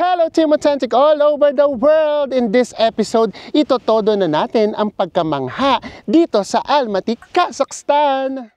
Hello Team Authentic all over the world! In this episode, itotodo na natin ang pagkamangha dito sa Almaty, Kazakhstan!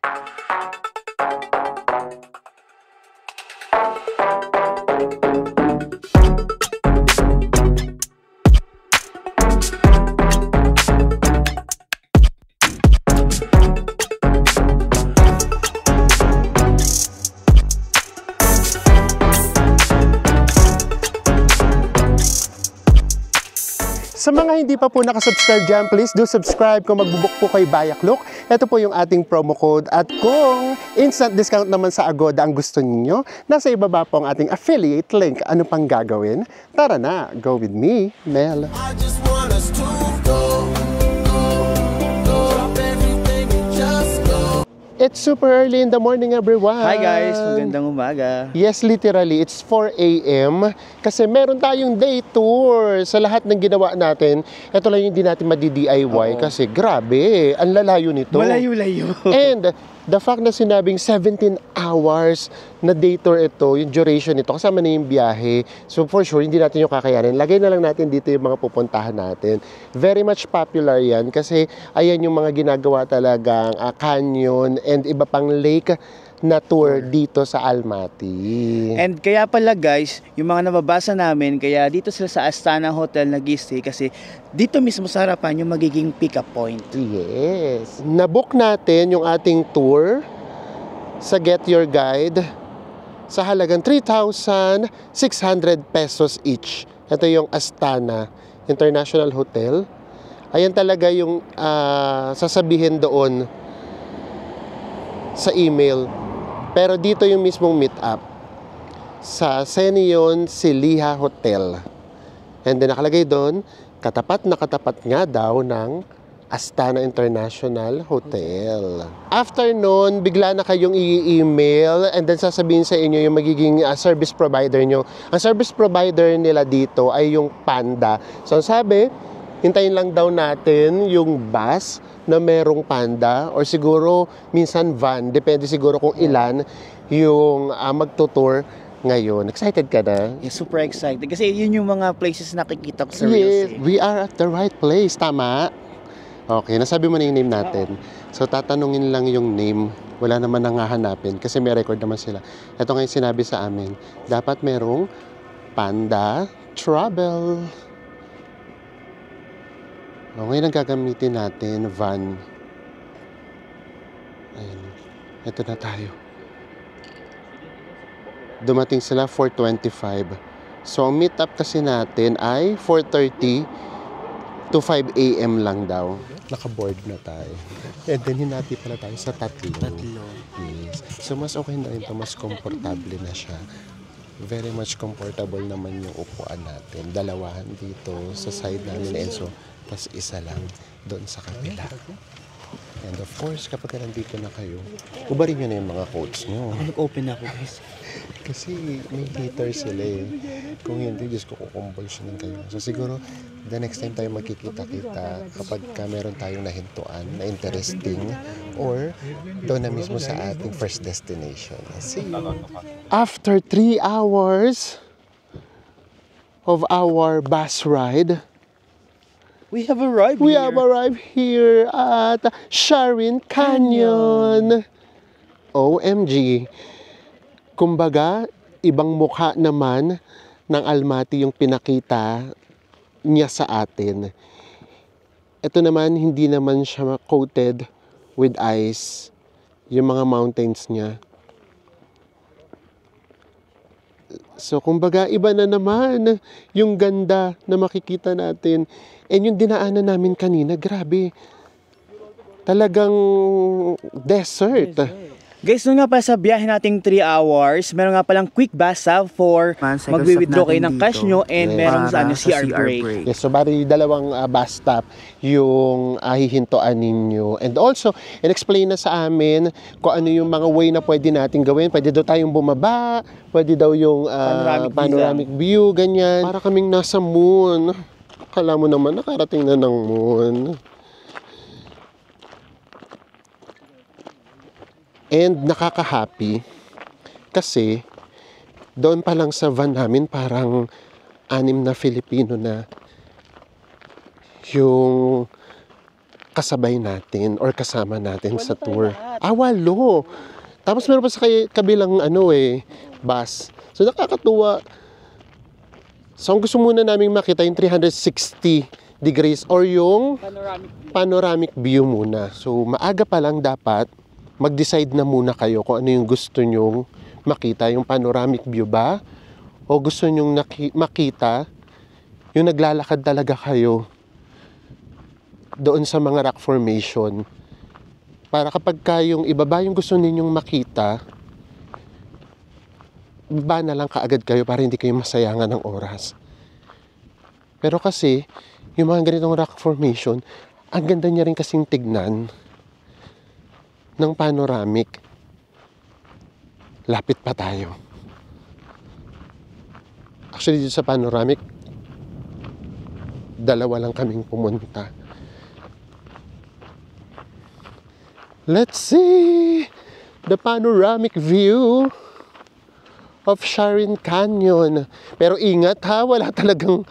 Sa mga hindi pa po nakasubscribe dyan, please do subscribe kung magbubuk po kay Bayakluk. Ito po yung ating promo code. At kung instant discount naman sa Agoda ang gusto niyo, nasa ibaba po ang ating affiliate link. Ano pang gagawin? Tara na, go with me, Mel. I just want us to go. Drop everything and just go. It's super early in the morning, everyone. Hi guys, magandang umaga. Yes, literally, it's 4 a.m. Kasi meron tayong day tour sa lahat ng ginawa natin. Ito lang yung hindi natin madi-DIY kasi grabe, ang lalayo nito. Malayo-layo. And the fact na sinabing 17 hours na day tour ito, yung duration nito, kasama na yung biyahe. So for sure, hindi natin yung kakayanin. Lagay na lang natin dito yung mga pupuntahan natin. Very much popular yan kasi ayan yung mga ginagawa talagang canyon and iba pang lake na tour dito sa Almaty. And kaya pala guys, yung mga nababasa namin, kaya dito sila sa Astana Hotel nag-stay kasi dito mismo sa harapan yung magiging pick-up point. Yes. Nabook natin yung ating tour sa Get Your Guide sa halagang 3,600 pesos each. Ito yung Astana International Hotel. Ayan talaga yung sasabihin doon sa email. Pero dito yung mismong meet up sa Senion Siliha Hotel. And then nakalagay doon, katapat na katapat nga daw ng Astana International Hotel. After nun, bigla na kayong i-email and then sasabihin sa inyo yung magiging service provider nyo. Ang service provider nila dito ay yung Panda. So sabi, hintayin lang daw natin yung bus na merong Panda or siguro minsan van, depende siguro kung ilan yung magtutour ngayon. Excited ka na? Yeah, super excited kasi yun yung mga places na nakikita ko sa Reels. Yes, we are at the right place, tama? Okay, nasabi mo na yung name natin. So tatanungin lang yung name, wala naman nang hahanapin kasi may record naman sila. Ito nga yung sinabi sa amin, dapat merong Panda Travel. Ngayon ang gagamitin natin, van. Ayan. Ito na tayo. Dumating sila 4:25. So, ang meet up kasi natin ay 4:30 to 5 a.m. lang daw. Naka-board na tayo. And then, hinati pala tayo sa tatlo. Yes. So, mas okay na rin ito. Mas komportable na siya. Very much comfortable naman yung upuan natin. Dalawahan dito sa side namin. And so, tas isa lang doon sa kabila. And of course, kapag nandito na kayo, ubarin nyo na yung mga coats nyo. Nag-open ako guys. Kasi may hater sila eh. Kung hindi, Diyos ko, kukumbulsyonin kayo. So siguro, the next time tayo magkikita-kita, kapag meron tayong nahintuan na interesting, or doon na mismo sa ating first destination. See you. After 3 hours of our bus ride, We have arrived here at Sharin Canyon. OMG. Kumbaga, ibang mukha naman ng Almaty yung pinakita niya sa atin. Ito naman, hindi naman siya coated with ice. Yung mga mountains niya. So, kumbaga, iba na naman yung ganda na makikita natin. And yung dinaanan namin kanina, grabe. Talagang desert. Guys, nung nga pala sa biyahe nating 3 hours, meron nga palang quick basa for magwi-withdraw kayo ng cash nyo and meron sa CR break. Yes, so bali dalawang bus stop yung hihintuan ninyo. And also, in-explain na sa amin kung ano yung mga way na pwede natin gawin. Pwede daw tayong bumaba, pwede daw yung panoramic view, ganyan. Para kaming nasa moon. Akala mo naman, nakarating na ng moon. And nakaka-happy kasi doon pa lang sa van namin parang 6 na Filipino na yung kasabay natin or kasama natin sa tour. 8. Tapos meron pa sa kabilang bus. So nakakatuwa. So ang gusto muna namin makita yung 360 degrees or yung panoramic view muna. So maaga pa lang dapat mag-decide na muna kayo kung ano yung gusto nyong makita. Yung panoramic view ba? O gusto nyong makita yung naglalakad talaga kayo doon sa mga rock formation. Para kapag yung ibaba yung gusto ninyong makita, baba na lang kaagad kayo para hindi kayo masayangan ng oras. Pero kasi, yung mga ganitong rock formation, ang ganda niya rin kasing tignan ng panoramic. Lapit pa tayo. Actually, dito sa panoramic, 2 lang kaming pumunta. Let's see the panoramic view of Sharin Canyon. Pero ingat ha, wala talagang...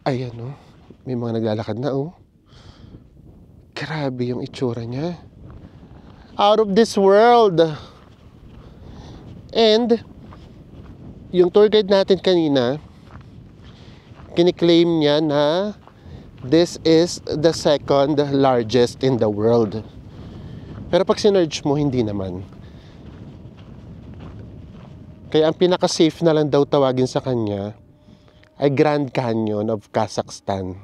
Ayan may mga naglalakad na Grabe yung itsura niya. Out of this world. And, yung tour guide natin kanina, kiniklaim niya na this is the 2nd largest in the world. Pero pag sinerge mo, hindi naman. Kaya ang pinaka-safe na lang daw tawagin sa kanya ay Grand Canyon of Kazakhstan.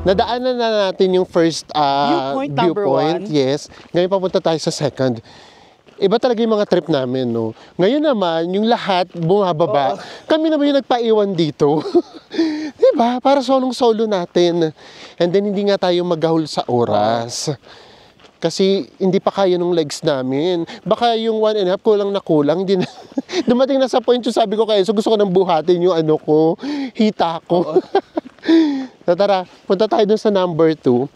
Nadaanan na natin yung first viewpoint. Yes. Ngayon papunta tayo sa second. Iba talaga yung mga trip namin, no? Ngayon naman, yung lahat bumababa. Kami naman yung nagpaiwan dito. Diba? Para solong-solo natin. And then, hindi nga tayo maghahol sa oras. Kasi hindi pa kaya nung legs namin. Baka yung 1.5 kulang na kulang. Hindi na, dumating na sa point yung sabi ko kayo, so gusto ko nang buhatin yung hita ko. So tara, punta tayo dun sa number 2.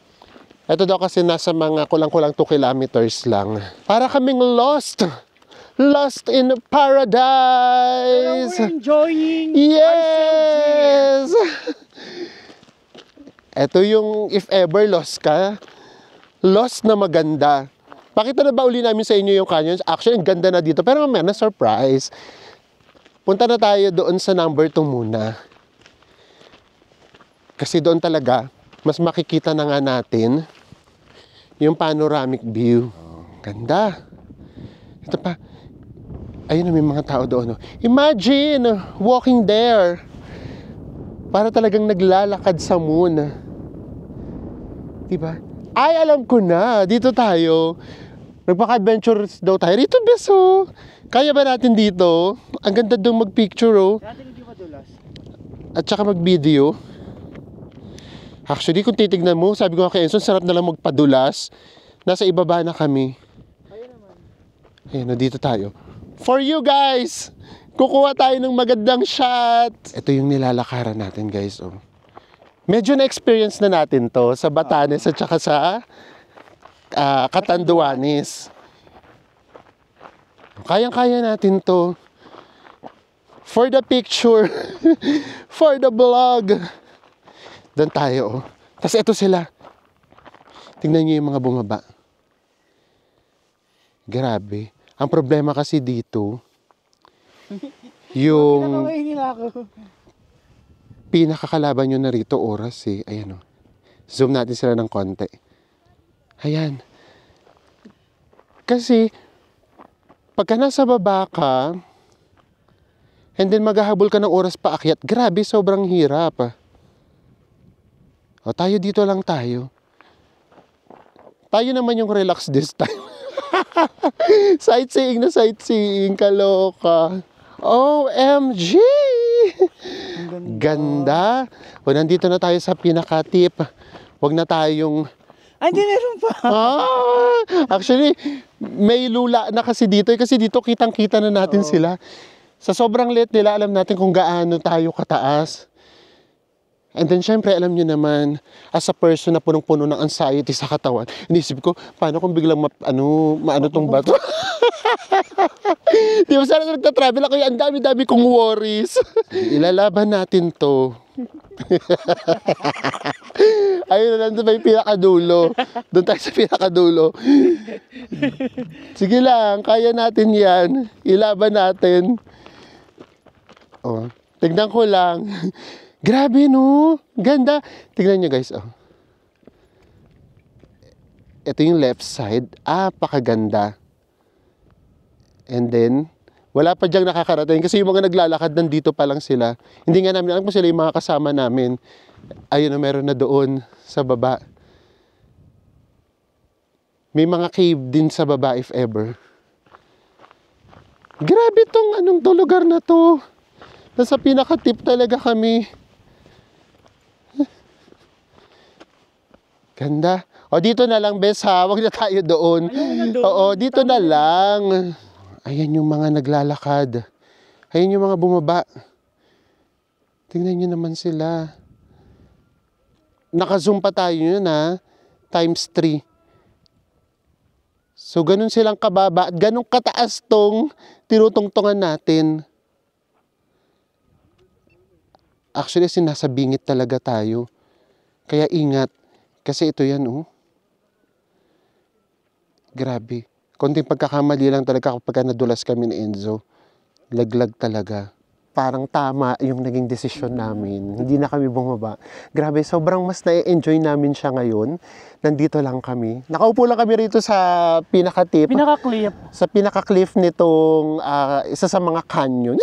Ito daw kasi nasa mga kulang-kulang 2 kilometers lang. Para kaming lost. Lost in paradise. Pero we're enjoying yes! Ito yung if ever lost ka, lost na maganda. Pakita na ba uli namin sa inyo yung canyons? Actually, ang ganda na dito. Pero mamaya na surprise. Punta na tayo doon sa number 2 muna. Kasi doon talaga, mas makikita na nga natin yung panoramic view. Ganda. Ito pa. Ayun, may mga tao doon. Imagine, walking there. Para talagang naglalakad sa moon. Diba? Ay, alam ko na. Dito tayo. Nagpaka-adventures daw tayo. Rito, beso. Kaya ba natin dito? Ang ganda doon mag-picture, Natin hindi madulas. At saka mag-video. Actually, kung titignan mo, sabi ko kay Enzo, sarap na lang magpadulas. Nasa ibaba na kami. Ayun naman. Ayun, dito tayo. For you guys! Kukuha tayo ng magandang shot! Ito yung nilalakaran natin, guys. Medyo na-experience na natin to sa Batanes at saka sa Catanduanes. Kayang-kaya natin to. For the picture. For the vlog. Doon tayo, Tapos ito sila. Tingnan nyo yung mga bumaba. Grabe. Ang problema kasi dito, yung pinakakalaban nyo na rito oras Ayan Zoom natin sila ng konti. Ayan. Kasi, pagka nasa baba ka, And then maghahabol ka ng oras paakyat. Grabe, sobrang hirap. O, tayo dito lang tayo. Tayo naman yung relax this time. Sightseeing na sightseeing, kaloka. OMG! Ganda. O, nandito na tayo sa pinaka-tip. Huwag na tayong... Ay, di meron pa. Actually, may lula na kasi dito. Kasi dito kitang-kita na natin sila. Sa sobrang liit nila, alam natin kung gaano tayo kataas. And then, syempre, alam nyo naman, as a person na punong-puno ng anxiety sa katawan, inisip ko, paano kung biglang maano tong bato? Di ba, sana nagtatravel ako, ang dami-dami kong worries. Ilalaban natin to. Ayun na, nandun pa yung pinakadulo. Doon tayo sa pinakadulo. Sige lang, kaya natin yan. Ilaban natin. Oh, tignan ko lang. Grabe, no? Ganda. Tignan nyo, guys. Oh. Ito yung left side. Pakaganda. And then, wala pa diyang nakakarating. Kasi yung mga naglalakad, nandito pa lang sila. Hindi nga namin alam kung sila yung mga kasama namin. Ayun na, meron na doon sa baba. May mga cave din sa baba, if ever. Grabe tong lugar na to. Nasa pinaka-tip talaga kami. Ganda. O, dito na lang, bes, ha? Huwag na tayo doon. Oo, dito na lang. Ayan yung mga naglalakad. Ayan yung mga bumaba. Tingnan nyo naman sila. Naka-zoom pa tayo yun, ha? Times 3. So, ganun silang kababa at ganun kataas tong tinutungtungan natin. Actually, sinasabingit talaga tayo. Kaya ingat. Kasi ito yan, oh. Grabe. Konting pagkakamali lang talaga kapag nadulas kami ni Enzo. Laglag talaga. Parang tama yung naging desisyon namin. Hindi na kami bumaba. Grabe, sobrang mas na-enjoy namin siya ngayon. Nandito lang kami. Nakaupo lang kami rito sa pinaka-tip. Pinaka-cliff. Sa pinaka-cliff nitong isa sa mga canyon.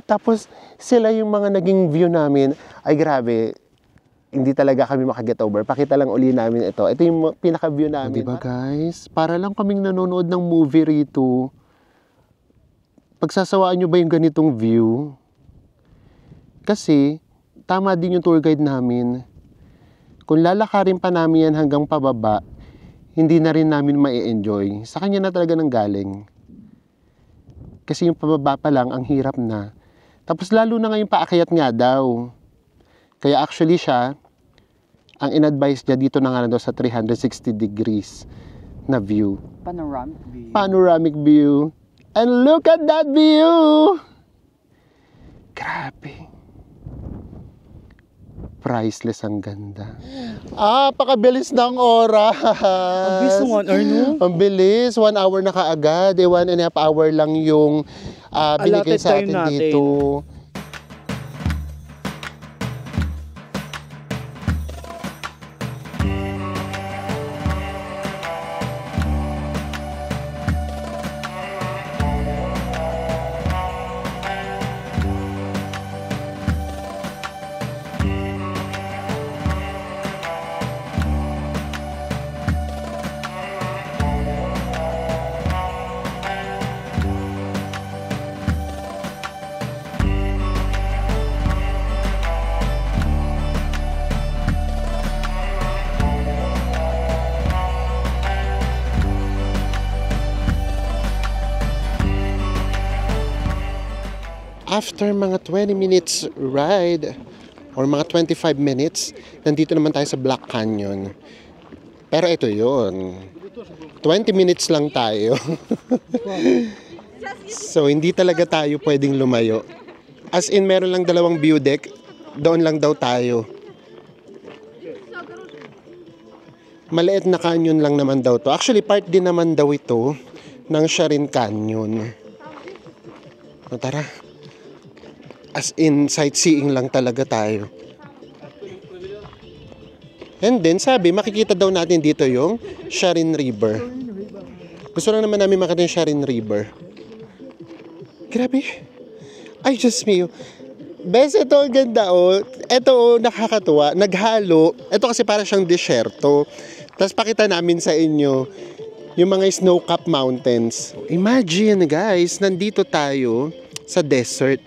Tapos sila yung mga naging view namin. Ay grabe, hindi talaga kami makaget over. Pakita lang uli namin ito. Ito yung pinaka-view namin. Diba guys? Para lang kaming nanonood ng movie rito. Pagsasawaan nyo ba yung ganitong view? Kasi, tama din yung tour guide namin. Kung lalakarin pa namin yan hanggang pababa, hindi na rin namin ma-enjoy. Sa kanya na talaga nang galing. Kasi yung pababa pa lang, ang hirap na. Tapos lalo na ngayon paakyat nga daw. Kaya actually siya, ang in-advise niya dito na nga daw sa 360 degrees na view. Panoramic view. Panoramic view. And look at that view! Grabe. Priceless, ang ganda. Pakabilis ng oras. Ang bilis ng 1 hour, no? Ang bilis. 1 hour na kaagad. 1.5 hour lang yung binigay sa atin dito. After mga 20 minutes ride, or mga 25 minutes, nandito naman tayo sa Black Canyon. Pero ito yun. 20 minutes lang tayo. So, hindi talaga tayo pwedeng lumayo. As in, meron lang 2 view deck. Doon lang daw tayo. Maliit na canyon lang naman daw to. Actually, part din naman daw ito ng Sharin Canyon. O, tara. As in, sightseeing lang talaga tayo. And then, sabi, makikita daw natin dito yung Sharin River. Gusto lang naman namin makita yung Sharin River. Grabe. Ay, Diyos mio. Bes, ito ang ganda oh. Ito oh, nakakatuwa. Naghalo. Ito kasi para siyang disyerto. Tapos pakita namin sa inyo yung mga snow-capped mountains. Imagine guys, nandito tayo sa desert.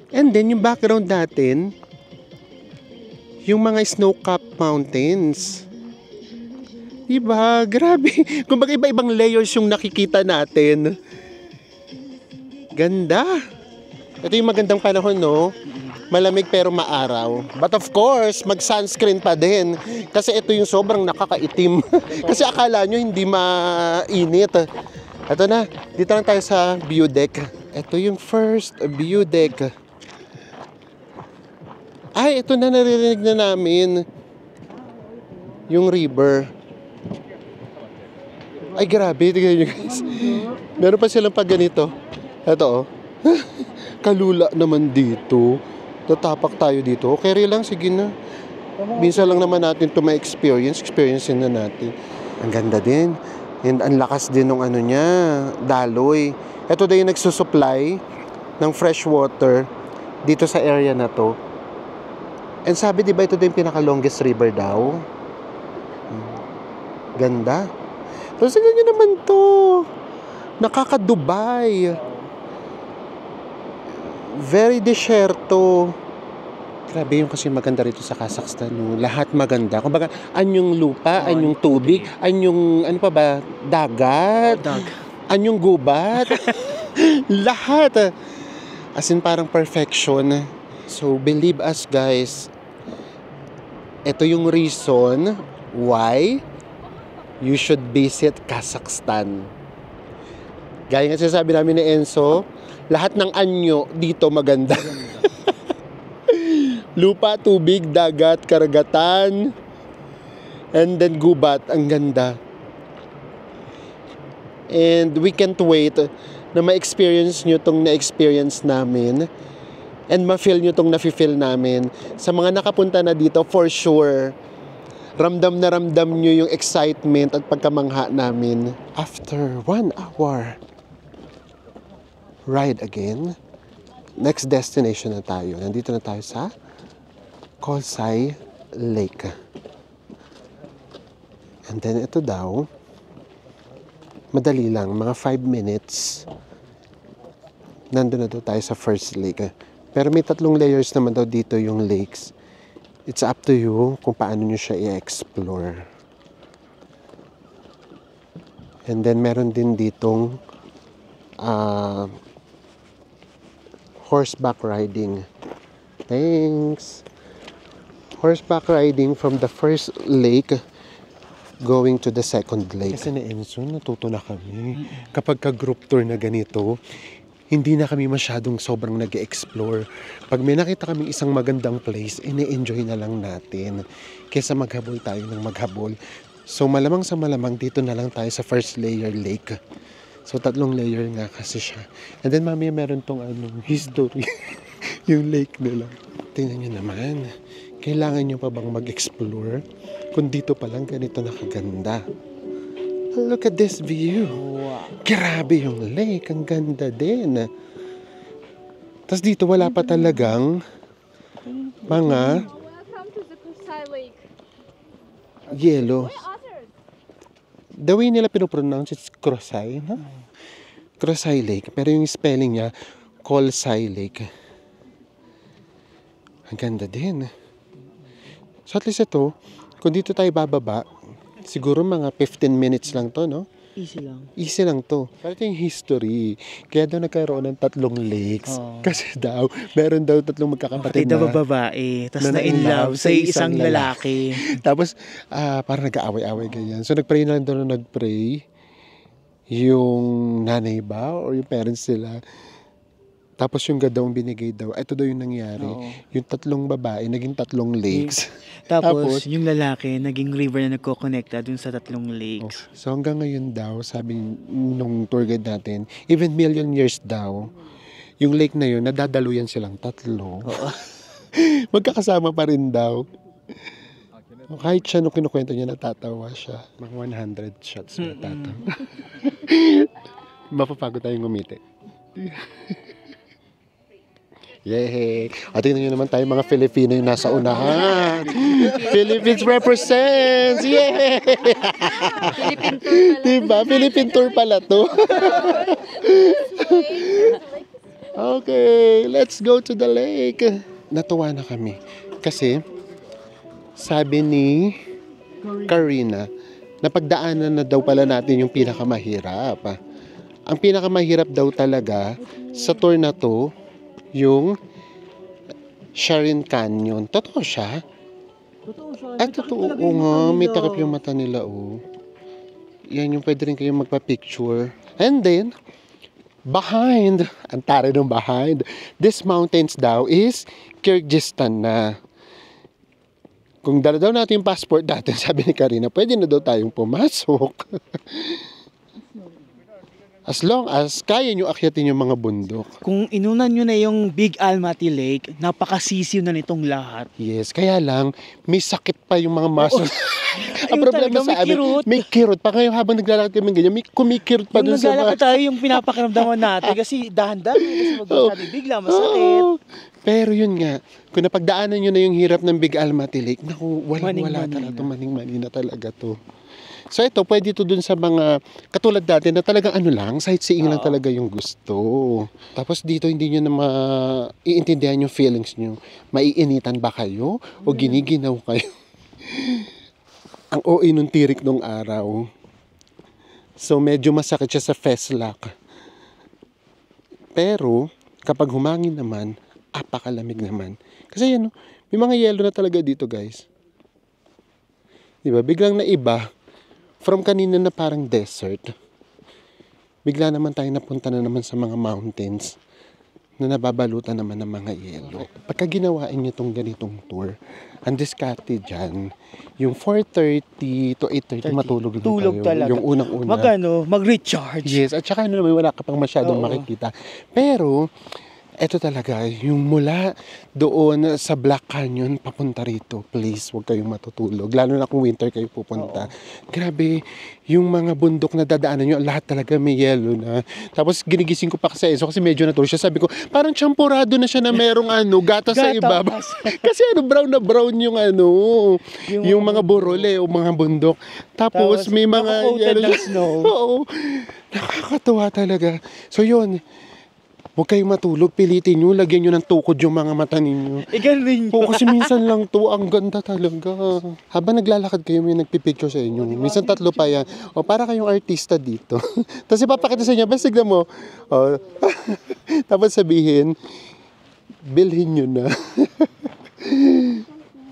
And then yung background natin, yung mga snow-capped mountains. Diba? Grabe. Kumbaga iba-ibang layers yung nakikita natin. Ganda. Ito yung magandang panahon, no? Malamig pero maaraw. But of course, mag-sunscreen pa din. Kasi ito yung sobrang nakakaitim. Kasi akala nyo hindi mainit. Ito na, dito lang tayo sa view deck. Ito yung first view deck. Ay, ito na, naririnig na namin. Yung river. Ay, grabe. Tingnan nyo guys. Meron pa silang pag ganito. Ito, oh. Kalula naman dito. Tatapak tayo dito. Okay lang, sige na. Minsan lang naman natin ito experience na natin. Ang ganda din. And ang lakas din ng ano niya, daloy. Ito din yung nagsusupply ng fresh water dito sa area na to. And sabi, di ba ito din yung pinaka-longest river daw? Ganda. Tapos ganyan naman to. Nakaka-Dubai. Very desierto. Grabe yung kasi maganda rito sa Kazakhstan. No? Lahat maganda. Kumbaga, anyong lupa, anyong tubig, anyong, ano pa ba, dagat, anyong gubat. Lahat. As in parang perfection. So, believe us guys, ito yung reason why you should visit Kazakhstan. Gaya nga sinasabi namin ni Enzo, lahat ng anyo dito maganda. Lupa, tubig, dagat, karagatan, and then gubat, ang ganda. And we can't wait na ma-experience nyo itong na-experience namin and ma-feel nyo itong na-feel namin. Sa mga nakapunta na dito, for sure, ramdam na ramdam nyo yung excitement at pagkamangha namin. After 1 hour ride again, next destination na tayo. Nandito na tayo sa Kolsay Lake. And then ito daw, madali lang, mga 5 minutes, nandun na daw tayo sa first lake. Pero may 3 layers naman daw dito yung lakes. It's up to you kung paano nyo siya i-explore. And then meron din ditong horseback riding. Thanks! Horseback riding from the first lake going to the second lake. Kasi na Enzo, natuto na kami. Kapag ka-group tour na ganito, hindi na kami masyadong sobrang nag-explore. Pag may nakita kaming isang magandang place, ine-enjoy na lang natin. Kesa maghabol tayo ng maghabol. So malamang sa malamang, dito na lang tayo sa first layer lake. So 3 layer nga kasi siya. And then mamaya meron tong history. Yung lake nila. Tingnan nyo naman. Kailangan nyo pa bang mag-explore? Kung dito pa lang ganito nakaganda. Look at this view. Wow. Grabe yung lake. Ang ganda din. Tapos dito wala pa talagang mga Welcome to the Kusai Lake. yellow. The way nila pinopronounce it's Krosai, no? Krosai Lake. Pero yung spelling niya, Kolsay Lake. Ang ganda din. So at least ito, kung dito tayo bababa, siguro mga 15 minutes lang to, no? Easy lang. Easy lang to. Pero ito yung history. Kaya daw nagkaroon ng 3 lakes. Oh. Kasi daw, meron daw 3 magkakapatid Kapatid na na babae, tapos na in love sa isang lalaki. Tapos, parang nag-aaway-aaway ganyan. So, nag-pray na lang daw na nag-pray yung nanay ba or yung parents nila. Tapos yung gadawang binigay daw, ito daw yung nangyari. Oo. Yung 3 babae, naging 3 lakes. Tapos, yung lalaki, naging river na nagko-connecta dun sa 3 lakes. So hanggang ngayon daw, sabi nung tour guide natin, even million years daw, yung lake na yun, nadadaluyan silang 3. Magkakasama pa rin daw. Kahit siya, nung kinukwento niya, natatawa siya. Mga 100 shots na tatawa. Mapapagod tayong ngumiti. Yay! At tingnan nyo naman tayo mga Filipino yung nasa unahan. Philippines represents! Yay! Philippine tour pala. Diba? Philippine tour pala to. Okay, let's go to the lake. Natuwa na kami. Kasi, sabi ni Karina, napagdaanan na daw pala natin yung pinakamahirap. Ang pinakamahirap daw talaga sa tour na to, yung Sharon Canyon. Totoo siya? Totoo siya. Ay, totoo nga. May takip yung mata nila, oh. Yan yung pwede rin kayong magpa-picture. And then, behind, ang tara ng behind, this mountains daw is Kyrgyzstan na. Kung dala daw natin yung passport natin, sabi ni Karina, pwede na daw tayong pumasok. As long as kaya nyo akyatin yung mga bundok. Kung inunan nyo na yung Big Almaty Lake, napakasisiw na nitong lahat. Yes, kaya lang, may sakit pa yung mga muscles. Ang Ayun problema talaga, sa amin, may kirot. Pa ngayon habang naglalakad kami ganyan, may kumikirot pa Yung dun sa naglalakad tayo, yung pinapakiramdaman natin kasi dahan-dahan, kasi magsasabi bigla, masakit. Oo. Pero yun nga, kung napagdaanan nyo na yung hirap ng Big Almaty Lake, naku, wala Maning-mani talaga. na. Maning-mani na talaga to. So ito, pwede ito dun sa mga katulad natin na talagang ano lang, sightseeing lang talaga yung gusto. Tapos dito hindi nyo na maiintindihan yung feelings nyo. Maiinitan ba kayo o giniginaw kayo? Ang OA nung tirik nung araw. So medyo masakit siya sa feslak. Pero kapag humangin naman, apakalamig naman. Kasi yan, may mga yelo na talaga dito, guys. Diba? Biglang naiba. From kanina na parang desert, bigla naman tayo napunta na naman sa mga mountains na nababalutan naman ng mga yelo. Pagka ginawain nyo itong ganitong tour, ang diskarte dyan, yung 4:30 to 8:30 matulog lang Tulog tayo. talaga. Yung unang-una. Mag-recharge. Yes, at saka naman wala ka pang masyadong Oo. makikita. Pero, eto talaga, yung mula doon sa Black Canyon papunta rito, please, huwag kayong matutulog. Lalo na kung winter kayo pupunta. Grabe, yung mga bundok na dadaanan nyo, lahat talaga may yelo na. Tapos ginigising ko pa kasi Enzo kasi medyo natulog siya. Sabi ko, parang champurado na siya na merong gata sa ibaba. Kasi brown na brown yung yung mga burole o mga bundok. Tapos may mga nakakoated ng snow. Oo, nakakatuwa talaga. So yun, huwag kayong matulog, pilitin nyo, lagyan nyo ng tukod yung mga mata ninyo. Igaling Oo, kasi minsan lang to, ang ganda talaga. Habang naglalakad kayo, may nagpipicture sa inyo. Minsan 3 pa yan. O, para kayong artista dito. Tapos ipapakita sa inyo, basta tignan mo. O, tapos sabihin, bilhin nyo na.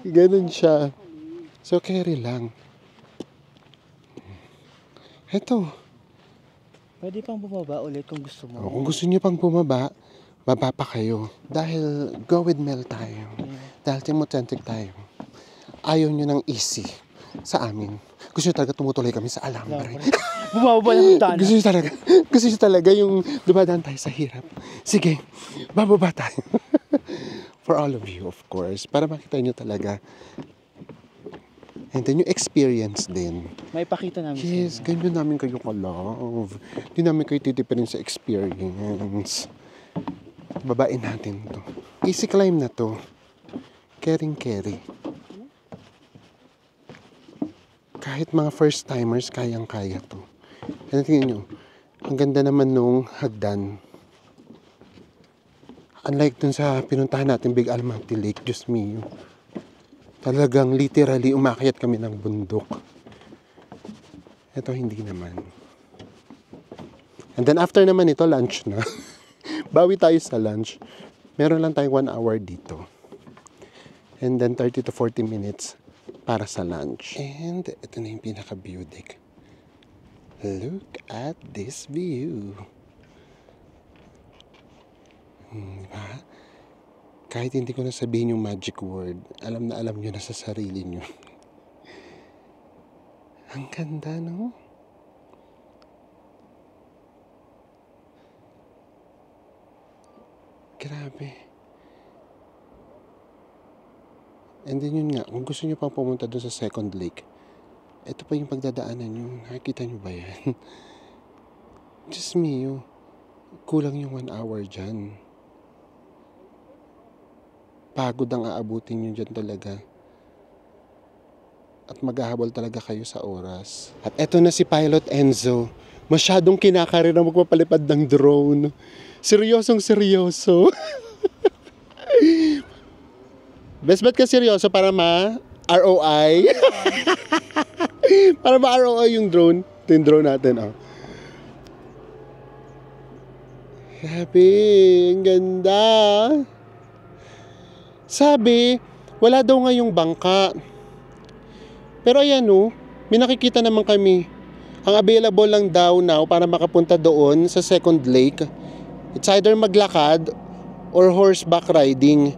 Ganun siya. So, carry lang. Eto. Pwede pang bumaba ulit kung gusto mo. Kung gusto niyo pang bumaba, baba pa kayo. Dahil go with Mel tayo. Dahil Team Authentic tayo. Ayaw niyo ng easy sa amin. Gusto niyo talaga tumutuloy kami sa alambre. Bumaba ng daan. Gusto niyo talaga yung dumadaan tayo sa hirap. Sige, bababa tayo. For all of you, of course. Para makita niyo talaga. And then yung experience din. May pakita namin Yes, sa inyo. ganyan namin kayo ka-love. Hindi namin kayo titipirin sa experience. Babain natin to. Easy climb na to. Caring-carry. Kahit mga first timers, kayang-kaya to. And tingnan nyo, ang ganda naman nung hagdan. Unlike dun sa pinuntahan natin, Big Almaty Lake, Diyos mio. Talagang literally umakyat kami ng bundok. Ito hindi naman. And then after naman ito, lunch na. Bawi tayo sa lunch. Meron lang tayong 1 hour dito. And then 30 to 40 minutes para sa lunch. And ito na yung pinaka-view deck. Look at this view. Diba? Kahit hindi ko na sabihin yung magic word, alam na alam nyo na sa sarili nyo. Ang ganda, no? Grabe. And then yun nga, kung gusto nyo pang pumunta doon sa second lake, ito pa yung pagdadaanan nyo. Nakikita nyo ba yan? Diyos mio, kulang yung 1 hour dyan. pagod ang aabutin nyo dyan talaga. At maghahabol talaga kayo sa oras. At eto na si Pilot Enzo. Masyadong kinakarir na magpapalipad ng drone. Seryosong seryoso. Best bet ka seryoso para ma-ROI. Para ma-ROI yung drone. Ito yung drone natin, oh. Grabe, ang ganda. Sabi, wala daw ngayong bangka. Pero ayan, oh, may nakikita naman kami. Ang available lang daw now para makapunta doon sa second lake, it's either maglakad or horseback riding.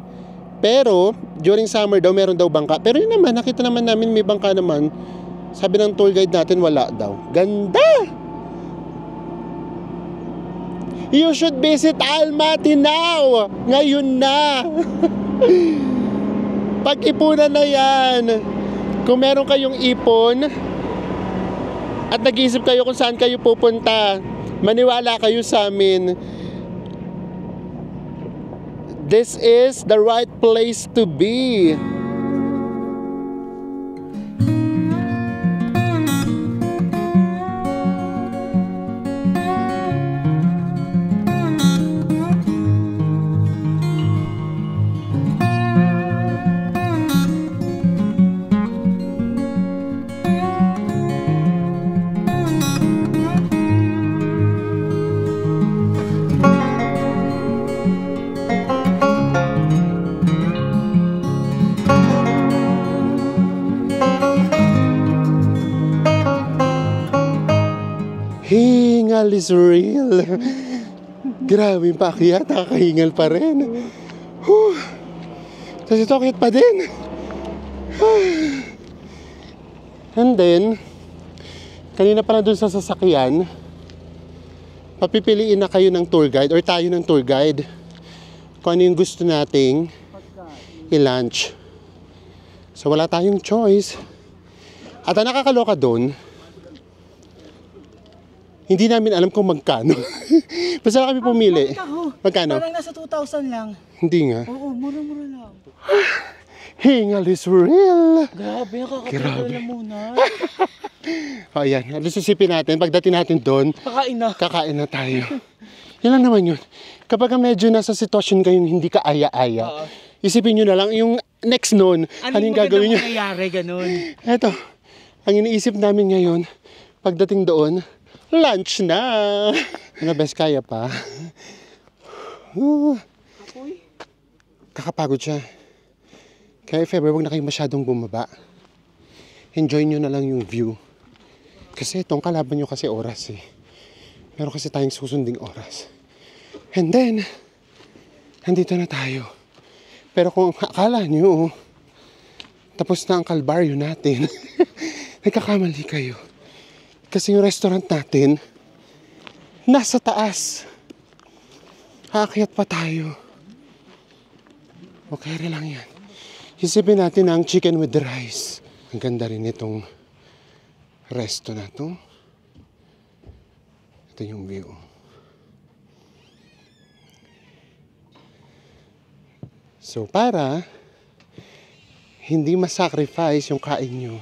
Pero, during summer daw, meron daw bangka. Pero yun naman, nakita naman namin may bangka naman. Sabi ng tour guide natin, wala daw. Ganda! You should visit Almaty now! Ngayon na! Pag-ipunan na yan! Kung meron kayong ipon at nag-iisip kayo kung saan kayo pupunta, maniwala kayo sa amin. This is the right place to be. Hingal is real. Grabe yung paakyat, nakakahingal pa rin. Tapos ito, akyat pa din. And then, kanina pala dun sa sasakyan, papipiliin na kayo ng tour guide or tayo ng tour guide kung ano yung gusto nating i-lunch. So wala tayong choice. At ang nakakaloka dun, hindi namin alam kung magkano. Basta kami pumili. Magkano? Parang nasa 2,000 lang. Hindi nga. Oo, mura-mura lang. Hingal is real. Grabe, nakakatagala muna. O ayan, alis isipin natin. Pagdating natin doon, kakain na tayo. Yan lang naman yun. Kapag medyo nasa sitwasyon kayong hindi ka aya-aya, isipin nyo na lang yung next noon. Ano yung gagawin nyo? Ano mangyayari, ganun? Eto, ang iniisip namin ngayon, pagdating doon, lunch na! Ano best, kaya pa? Kakapagod siya. Kaya if ever, huwag na kayo masyadong bumaba. Enjoy nyo na lang yung view. Kasi itong kalaban nyo kasi oras eh. Meron kasi tayong susunding oras. And then, nandito na tayo. Pero kung akala nyo, tapos na ang kalbaryo natin, nagkakamali kayo. Kasi yung restaurant natin, nasa taas. Aakyat pa tayo. Okay rin lang yan. Isipin natin ang chicken with rice. Ang ganda rin itong resto na to. Ito yung view. So para hindi masacrifice yung kain nyo,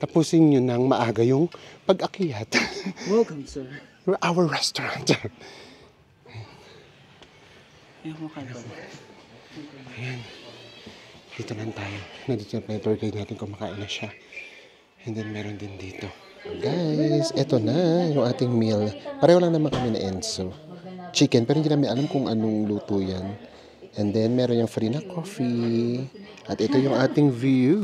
tapusin nyo ng maaga yung pag-akyat. Welcome, sir. Our restaurant. Ayan. Dito lang tayo. Nandito na tour guide natin, kumakain na siya. And then meron din dito. Guys, eto na yung ating meal. Pareho lang naman kami na Enzo. Chicken, pero hindi namin alam kung anong luto yan. And then meron yung free na coffee. At ito yung ating view.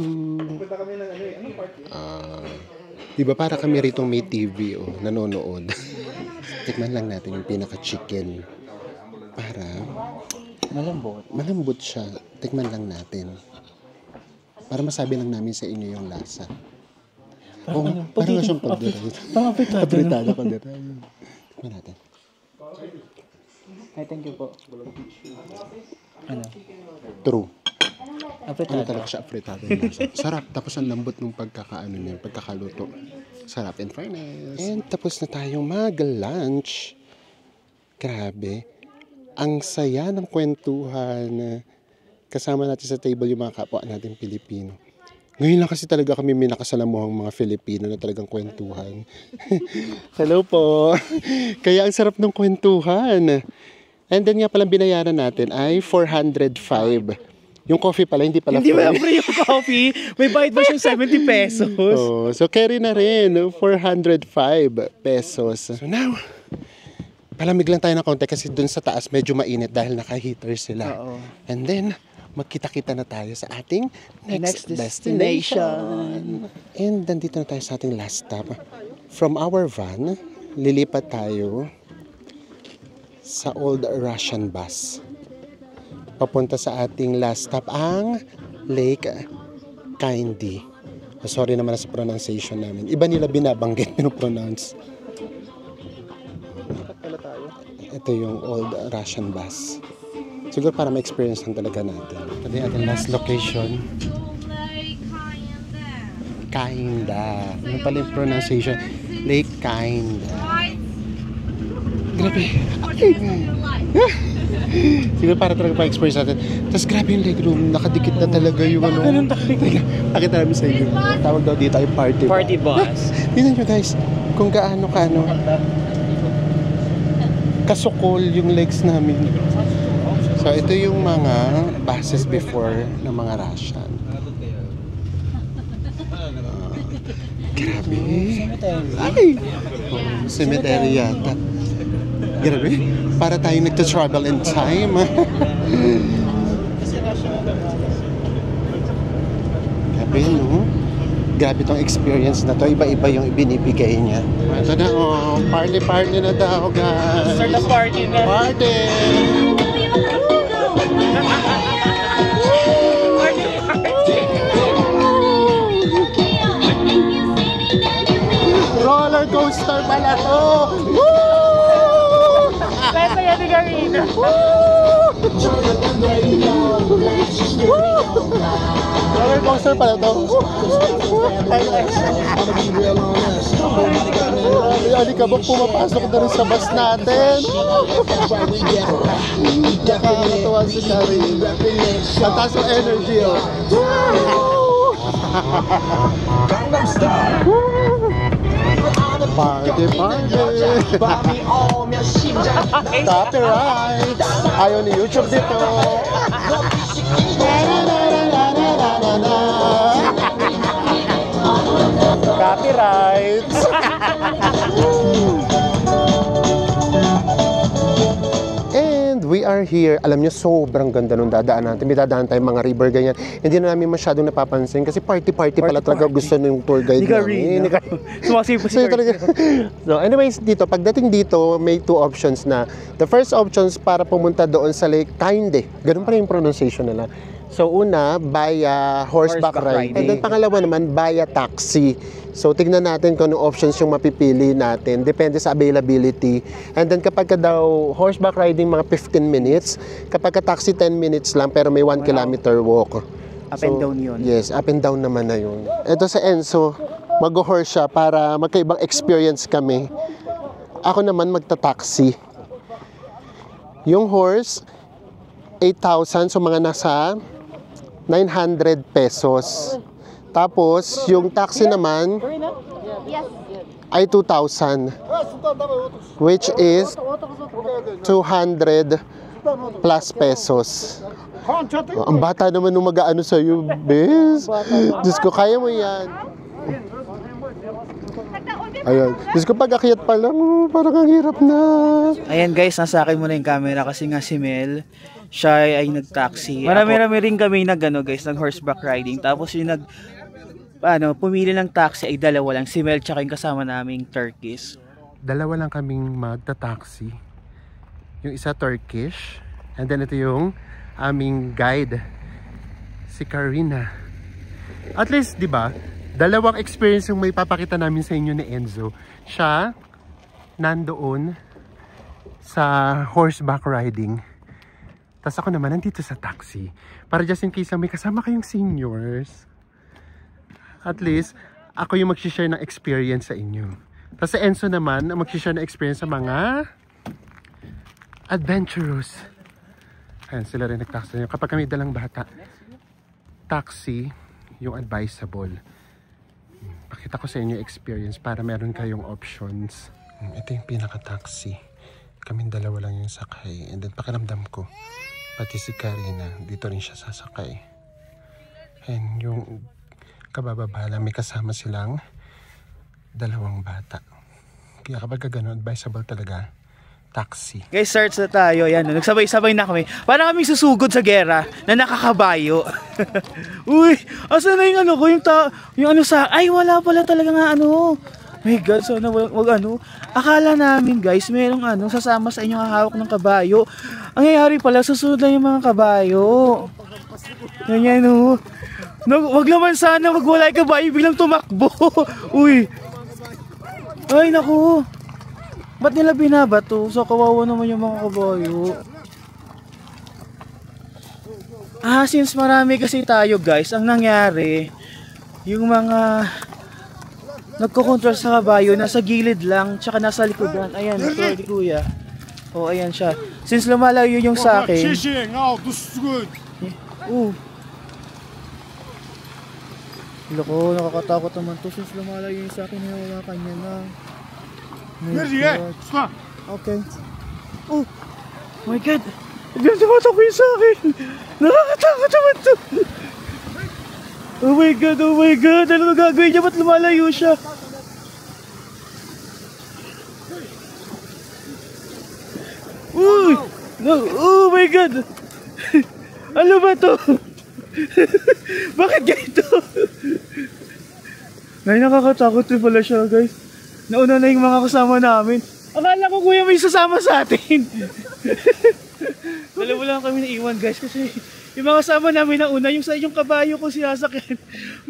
Diba para kami rito may TV o nanonood. Tikman lang natin yung pinaka-chicken. Para malambot siya. Tikman lang natin. Para masabi lang namin sa inyo yung lasa. Parang siyang pagdiray. Pagdiray pagdiray. Tikman natin. Ay, thank you po. Ano? True. Apretado. Ano talaga siya, apretado yung lasa. Sarap. Tapos ang lambot ng pagkakaano niya, pagkakaluto. Sarap in fairness. And tapos na tayong mag-lunch. Grabe. Ang saya ng kwentuhan. kasama natin sa table yung mga kapwa natin Pilipino. Ngayon lang kasi talaga kami may nakasalamuhang mga Filipino na talagang kwentuhan. Hello po. Kaya ang sarap ng kwentuhan. And then nga palang binayaran natin ay 405. Yung coffee pala, hindi pala Hindi free. ba free yung coffee? May bayad ba siyang 70 pesos? Oh, so carry na rin, 405 pesos. So now, palamig lang tayo ng konti kasi dun sa taas medyo mainit dahil naka-heater sila. Oo. And then, magkita-kita na tayo sa ating next destination. And nandito na tayo sa ating last stop. From our van, lilipat tayo sa Old Russian Bus. Papunta sa ating last stop ang Lake Kindy. Sorry naman sa pronunciation namin. Iba nila binabanggit, pinopronounce. Ito yung Old Russian Bus. Siguro para ma-experience lang talaga natin. Ito yung ating last location. Kinda. Ano pala yung pronunciation? Lake Kinda. Grabe. Siguro para talaga ma-experience natin. Tapos grabe yung legroom. Nakadikit na talaga yung ano. Pakita namin sa inyo. Tawag daw dito ay party bus. Party bus. Tignan nyo guys, kung gaano kasukol yung legs namin. So ito yung mga buses before ng mga Russian. Grabe. Ay! Cemetery yata. Grabe. Para tayo nagta-travel in time. Grabe, no? Grabe tong experience na to. Iba-iba yung ibinibigay niya. Ito na, oh. Party na daw, guys. Start the party na. Party! Roller coaster pala to! Woo! Pwede yan ni Garina. Roller coaster pala to. Ay, kabak pumapasok na rin sa bus natin. Nakakatawa si Karin. Ang taas ng energy, oh. Party. Copyright. Ayaw ni YouTube dito. Copyrights. And we are here. Alam niyo, sobrang ganda nung dadaan natin. May dadaan tayong mga river ganyan. Hindi na namin masyadong napapansin kasi party pala talaga gusto ng tour guide namin. Sumasipo si Talaga. So anyways, dito, pagdating dito, may two options na. The first options para pumunta doon sa Lake Kindy. Ganun pa rin yung pronunciation nila. So una, via horseback riding. And then pangalawa naman, via taxi. So tignan natin kung anong options yung mapipili natin. Depende sa availability. And then kapag ka daw horseback riding mga 15 minutes, kapag ka taxi 10 minutes lang pero may 1 kilometer walk. Up and down yun. Yes, up and down naman na yun. Ito sa Enzo, mag-horse siya para magkaibang experience kami. Ako naman magta-taxi. Yung horse, 8,000, so mga nasa 900 pesos. Tapos, yung taxi naman ay 2,000, which is 200 plus pesos. Oh, ang bata naman nung mag-aano sa'yo, bes. Diyos ko, kaya mo yan. Ayan. Diyos ko, pag-akyat pa lang, parang ang hirap na. Ayan guys, nasa akin muna yung camera kasi nga si Mel, siya ay nag-taxi. Marami-rami rin kami nag-horseback riding. Tapos yung pumili ng taxi ay dalawa lang. Si Mel tsaka yung kasama naming Turkish. Dalawa lang kaming magta-taxi. Yung isa Turkish, and then ito yung aming guide, si Karina. At least, di ba, dalawang experience yung may papakita namin sa inyo ni Enzo. Siya, nandoon sa horseback riding. Tapos ako naman, nandito sa taxi. Para just in case may kasama kayong seniors. At least, ako yung mag-share ng experience sa inyo. Tapos si Enzo naman, mag-share ng experience sa mga adventurous Ayan, sila rin nag-taxi. Kapag kami dalang bata, taxi yung advisable. Pakita ko sa inyo experience para meron kayong options. Ito yung pinaka-taxi. Kaming dalawa lang yung sakay. And then pakiramdam ko, pati si Karina, dito rin siya sasakay. And yung kabababa lang, may kasama silang dalawang bata. Kaya kapag gano'n, advisable talaga taxi. Guys, search na tayo. Yan, nagsabay-sabay na kami. Para kaming susugod sa gera na nakakabayo. Uy, asa na yung ano ko? Yung ano sa... Ay, wala pala talaga nga ano. My God, sana wag ano. Akala namin guys, merong ano, sasama sa inyong hawak ng kabayo. Ang nangyayari pala, susunod lang yung mga kabayo. Ganyan o. Wag naman sana, wag wala yung kabayo, bilang tumakbo. Uy. Ay, naku. Ba't nila binabato? So, kawawa naman yung mga kabayo. Since marami kasi tayo guys, ang nangyari, yung mga nagko-control sa kabayo, nasa gilid lang, tsaka nasa likodan. Ayan, ito di kuya. O, ayan siya. Since lumalayo yung sa akin. Loko, nakakatakot naman to. Since lumalayo yung sa akin, hinawakan niya na. Okay. Oh my God. Biglang tumatakbo yun sa akin. Nakakatakot naman to. Oh my God, oh my God. Ano gagawin niya? Ba't lumalayo siya? Uy! No, oh my God. Ano ba to? Bakit ganito? Ay, nakakatakot din pala siya guys. Nauna na yung mga kasama namin. Akala ko kuya may sasama sa atin. Dalawa lang kami naiwan guys kasi yung mga kasama namin nauna, yung sa inyong kabayo ko sinasakyan,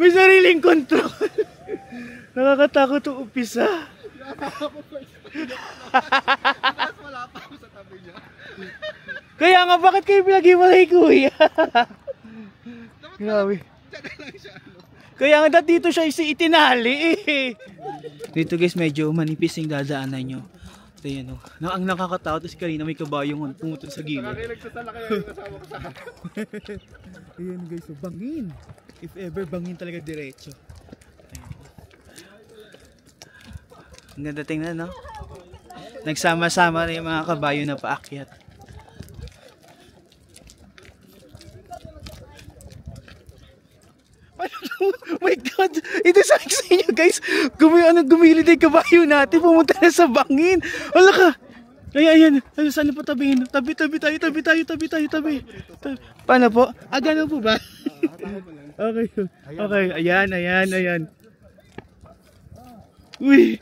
may sariling control. Nakakatakot yung umpisa. Kaya nga bakit kayo pinag-iwalay kuya? Grabe. Kaya nga dito siya itinali eh. Dito guys medyo manipis yung dadaanan nyo. Ito yan o. Ang nakakatakot si Karina may kabayong pumutol sa gilid. Ayan guys, so bangin. If ever bangin talaga diretso. Ang ganda tingnan no. Nagsama-sama na yung mga kabayo na paakyat. Oh my God! Ito sa inyo guys! Gumilid yung kabayo natin, pumunta na sa bangin! Wala ka! Ayan! Saan pa tabihin? Tabi tayo! Paano po? Gano'n po ba? Okay. Okay, ayan. Uy!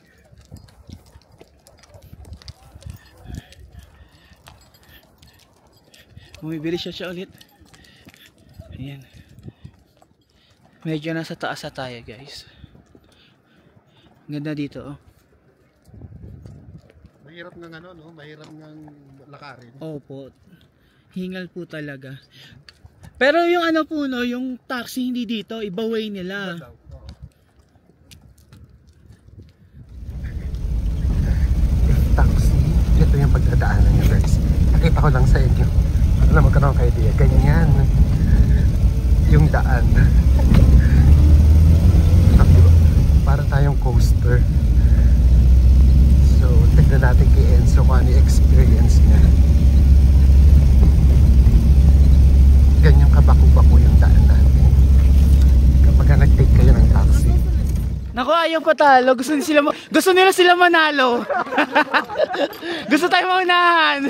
Bumibili siya ulit. Ayan. Medyo nasa taas na tayo guys. Ganda dito oh. Mahirap ng ano no, mahirap ng lakarin. Opo. Hingal po talaga. Pero yung ano po no, yung taxi hindi dito, iba way nila. Taxi, ito yung pagdadaanan niya guys. Nakita ko lang sa inyo. Ano magkaroon kayo idea, ganyan. Yung daan. Para tayong coaster. So, tignan natin kay Enzo kung ano yung experience niya. Ganyan kabako-bako yung daan natin. Kapag nag-take kayo ng taxi. Naku, ayaw patalo. Gusto nila sila manalo. Gusto tayo maunahan.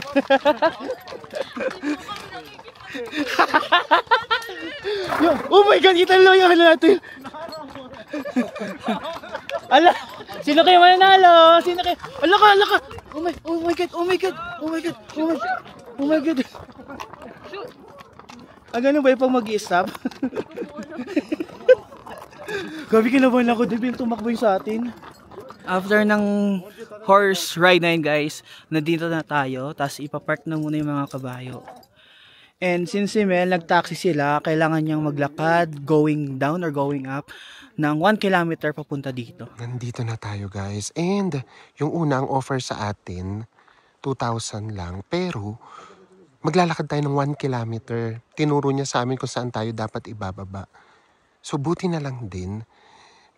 Oh my God, kita lang yung natin. Ala, sino kayo mananalo? Sino kayo? Ala ka. Oh my God. Ganun ba yung pag mag-i-stop? Gabi kinabahan ako, di ba yung tumakbo yung sa atin? After ng horse ride na yun guys, nandito na tayo, tapos ipapark na muna yung mga kabayo. And since si Mel, nag-taxi sila, kailangan niyang maglakad, going down or going up, ng 1 kilometer papunta dito. Nandito na tayo guys. And yung unang offer sa atin, 2,000 lang. Pero Maglalakad tayo ng 1 kilometer. Tinuro niya sa amin kung saan tayo dapat ibababa. So buti na lang din,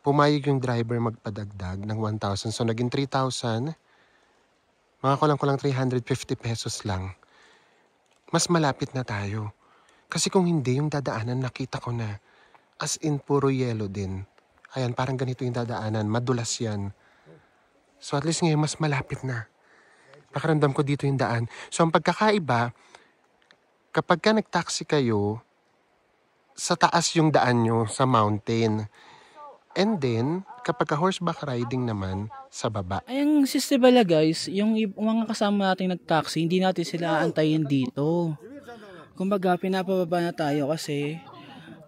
pumayag yung driver magpadagdag ng 1,000. So naging 3,000. Mga kulang-kulang 350 pesos lang. Mas malapit na tayo. Kasi kung hindi, yung dadaanan nakita ko na. As in, puro yelo din. Ayan, parang ganito yung dadaanan. Madulas yan. So at least ngayon, mas malapit na. Pakiramdam ko dito yung daan. So ang pagkakaiba, kapag ka nag-taxi kayo, sa taas yung daan nyo, sa mountain. And then, kapag ka horseback riding naman, sa baba. Ayang sistebala guys, yung mga kasama nating nag-taxi, hindi natin sila aantayin dito. Kumbaga, pinapababa na tayo kasi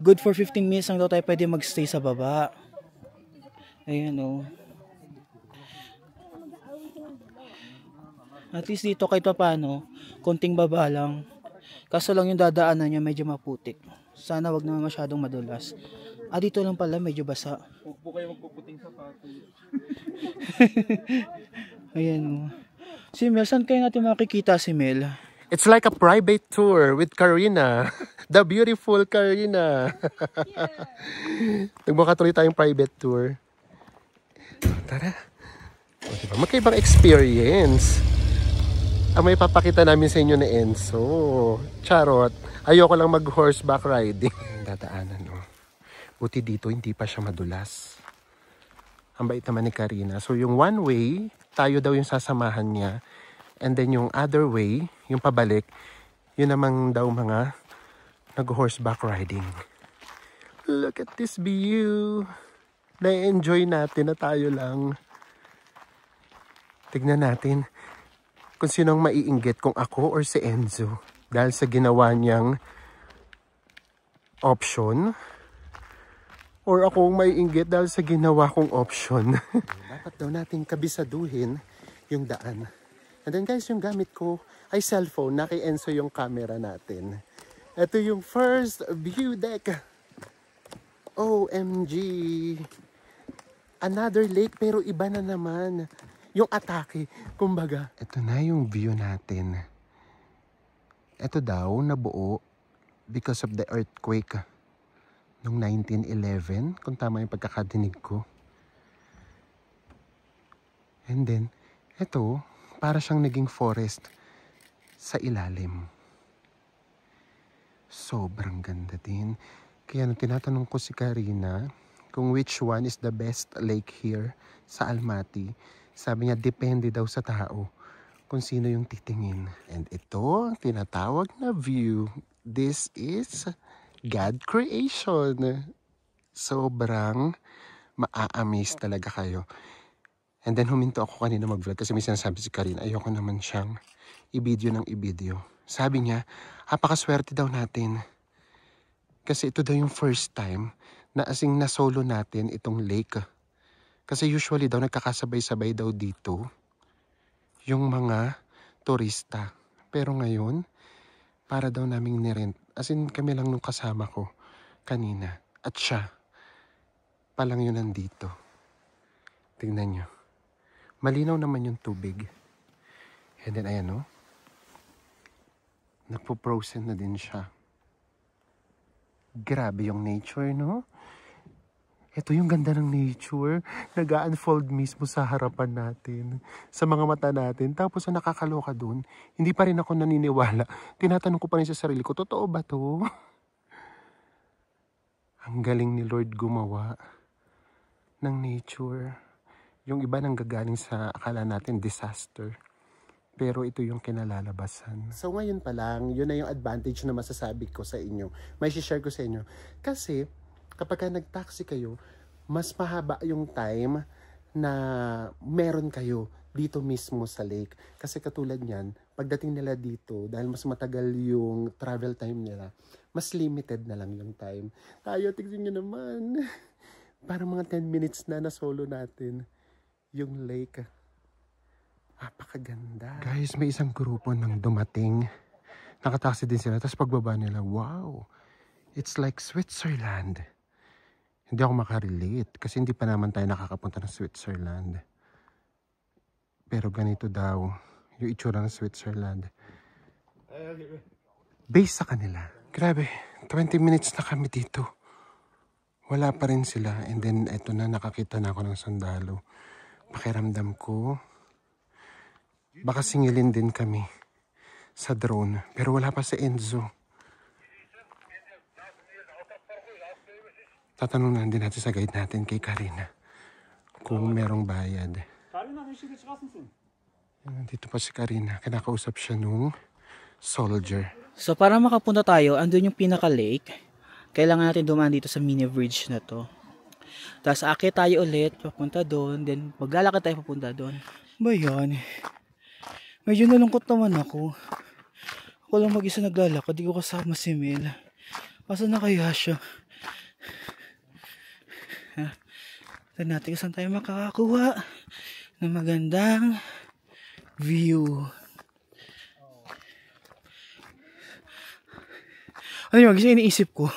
good for 15 minutes lang daw tayo pwede magstay sa baba. Ayan o. At least dito kahit pa paano, konting baba lang. Kaso lang yung dadaanan niya medyo maputik. Sana wag naman masyadong madulas. Dito lang pala medyo basa. Huwag po kayo magpuputing sapatos. Ayan o. Si Mel, saan kayo natin makikita si Mel? It's like a private tour with Karina. The beautiful Karina. Nagmakatuloy tayong private tour. Tara. O, diba? Magkaibang experience. Ang may papakita namin sa inyo na Enzo. Charot. Ayoko lang mag-horseback riding. Dadaanan, no? Buti dito, hindi pa siya madulas. Ang bait naman ni Karina. So, yung one way, tayo daw yung sasamahan niya. And then, yung other way, yung pabalik, yun namang daw mga nag-horseback riding. Look at this view. Na-enjoy natin na tayo lang. Tignan natin kung sinong maiinggit, kung ako or si Enzo. Dahil sa ginawa niyang option. Or ako maiinggit dahil sa ginawa kong option. Dapat daw natin kabisaduhin yung daan. And then guys, yung gamit ko ay cellphone. Na kay Enzo yung camera natin. Ito yung first view deck. OMG. Another lake pero iba na naman. Yung atake, kumbaga. Ito na yung view natin. Ito daw nabuo because of the earthquake noong 1911, kung tama yung pagkakadinig ko. And then, ito, para siyang naging forest sa ilalim. Sobrang ganda din. Kaya nung tinatanong ko si Karina kung which one is the best lake here sa Almaty, sabi niya, depende daw sa tao kung sino yung titingin. And ito, ang tinatawag na view. This is God creation. Sobrang maa-amaze talaga kayo. And then huminto ako kanina mag-vlog kasi may sinasabi si Karina, ayoko naman siyang i-video ng i-video. Sabi niya, apakaswerte daw natin. Kasi ito daw yung first time na asing na-solo natin itong lake. Kasi usually daw nagkakasabay-sabay daw dito yung mga turista. Pero ngayon, para daw naming nirent. As in kami lang nung kasama ko kanina. At siya, palang yun nandito. Tingnan nyo. Malinaw naman yung tubig. And then ayan o. Nagpo-frozen na din siya. Grabe yung nature, no? Ito yung ganda ng nature. Nag-unfold mismo sa harapan natin. Sa mga mata natin. Tapos ang nakakaloka dun, hindi pa rin ako naniniwala. Tinatanong ko pa rin sa sarili ko, totoo ba to? Ang galing ni Lord gumawa ng nature. Yung iba nang gagaling sa akala natin disaster. Pero ito yung kinalalabasan. So ngayon pa lang, yun na yung advantage na masasabi ko sa inyo. May share ko sa inyo. Kasi kapag nag-taxi kayo, mas mahaba yung time na meron kayo dito mismo sa lake. Kasi katulad niyan, pagdating nila dito, dahil mas matagal yung travel time nila, mas limited na lang yung time. Tayo, tignan nyo naman. Parang mga 10 minutes na solo natin yung lake. Napakaganda. Guys, may isang grupo nang dumating. Nakataksi din sila. Tapos pagbaba nila, wow, it's like Switzerland. Hindi ako makarelate kasi hindi pa naman tayo nakakapunta ng Switzerland. Pero ganito daw yung itsura ng Switzerland. base sa kanila. Grabe, 20 minutes na kami dito. Wala pa rin sila. And then, eto na, nakakita na ako ng sundalo. Pakiramdam ko, baka singilin din kami sa drone. Pero wala pa si Enzo. Tatanungin din natin sa guide natin kay Karina kung merong bayad. Dito pa si Karina. Kinakausap siya nung soldier. So para makapunta tayo, andun yung pinaka-lake. Kailangan natin dumaan dito sa mini bridge na to. Tapos akit tayo ulit, papunta doon. Then maglalakad tayo papunta doon. Ba yan? Medyo nalungkot naman ako. Ako lang mag-isa naglalakad. Di ko kasama si Mel. Asa na kaya siya? Tignan natin kung saan tayo makakakuha ng magandang view. Ano yung kasi iniisip ko,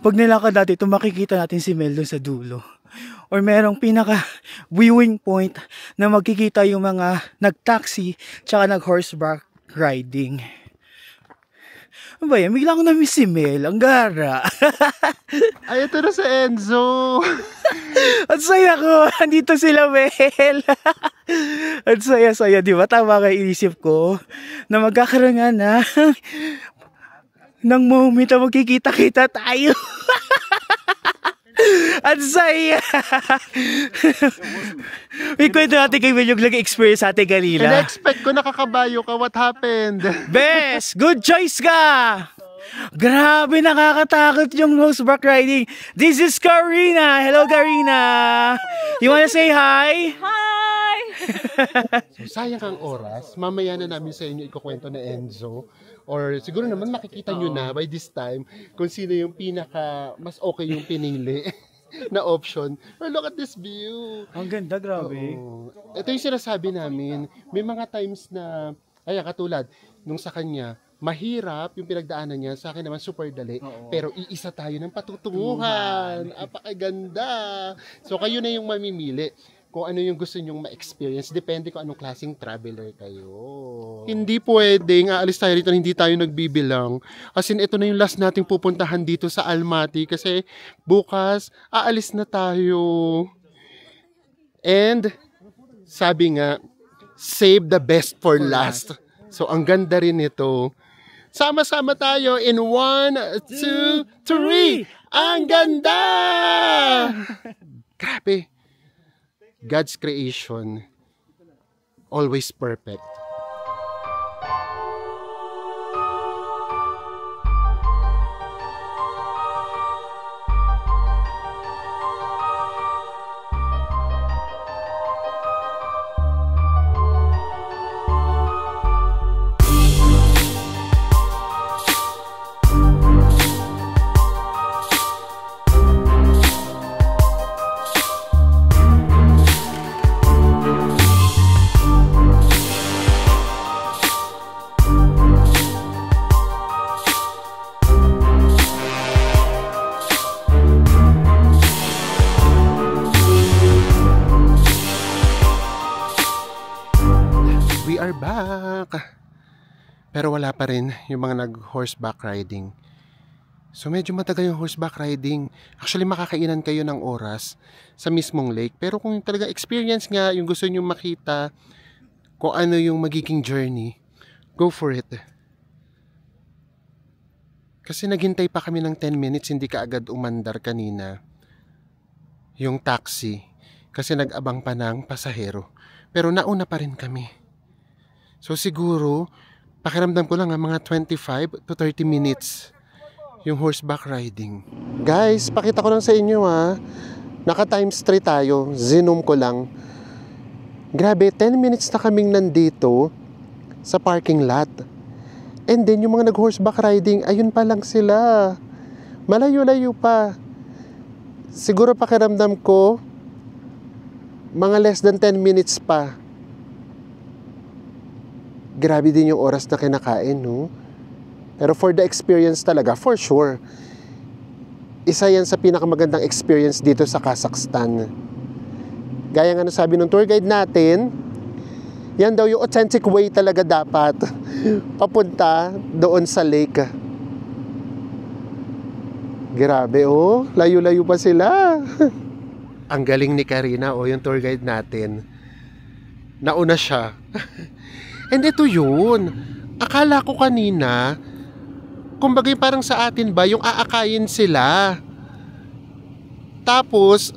pag nilakad natin ito, makikita natin si Mel doon sa dulo. Or merong pinaka viewing point na magkikita yung mga nag-taxi tsaka nag-horseback riding. Ano ba yan? Bigla ko na-miss si Mel. Ang gara. Ay, ito na si Enzo. Ang saya ko. Andito sila, Mel. Ang saya-saya, di ba? Tama kayo inisip ko na magkakaroon nga na ng moment na magkikita-kita tayo. Ang saya. May kwento natin kay Mel yung nag-experience natin kanina. In-expect ko nakakabayo ka. What happened? Bes! Good choice ka! Grabe, nakakatakot yung horseback riding. This is Karina. Hello, Karina. You wanna say hi? Hi! So, sayang ang oras. Mamaya na namin sa inyo ikukwento na Enzo. Or siguro naman makikita nyo na by this time kung sino yung pinaka mas okay yung pinili na option. But look at this view. Ang ganda, grabe. Ito yung sinasabi namin. May mga times na, ayan, katulad, nung sa kanya, mahirap yung pinagdaanan niya. Sa akin naman super dali. Pero iisa tayo ng patutunguhan. Apakaganda. So kayo na yung mamimili kung ano yung gusto nyong ma-experience. Depende kung anong klaseng traveler kayo. Hindi pwedeng aalis tayo dito hindi tayo nagbibilang. As in, ito na yung last nating pupuntahan dito sa Almaty kasi bukas aalis na tayo. And sabi nga, save the best for last. So ang ganda rin ito. Sama-sama tayo in 1, 2, 3. Ang ganda! Grabe. God's creation, always perfect. Pero wala pa rin yung mga nag-horseback riding. So medyo matagal yung horseback riding. Actually makakainan kayo ng oras sa mismong lake. Pero kung talaga experience nga, yung gusto nyo makita kung ano yung magiging journey, go for it. Kasi naghintay pa kami ng 10 minutes, hindi ka agad umandar kanina yung taxi. Kasi nag-abang pa ng pasahero. Pero nauna pa rin kami. So siguro, pakiramdam ko lang mga 25 to 30 minutes yung horseback riding. Guys, pakita ko lang sa inyo Naka times 3 tayo. Zoom ko lang. Grabe, 10 minutes na kaming nandito sa parking lot. And then yung mga nag-horseback riding, ayun pa lang sila. Malayo-layo pa. Siguro pakiramdam ko, mga less than 10 minutes pa. Grabe din yung oras na kinakain, no? Pero for the experience talaga, for sure, isa yan sa pinakamagandang experience dito sa Kazakhstan. Gaya nga sabi ng tour guide natin, Yan daw yung authentic way talaga dapat. Papunta doon sa lake. Grabe oh, layo-layo pa sila. Ang galing ni Karina yung tour guide natin. Nauna siya. And ito yun. Akala ko kanina, kumbaga parang sa atin ba, yung aakayin sila. Tapos,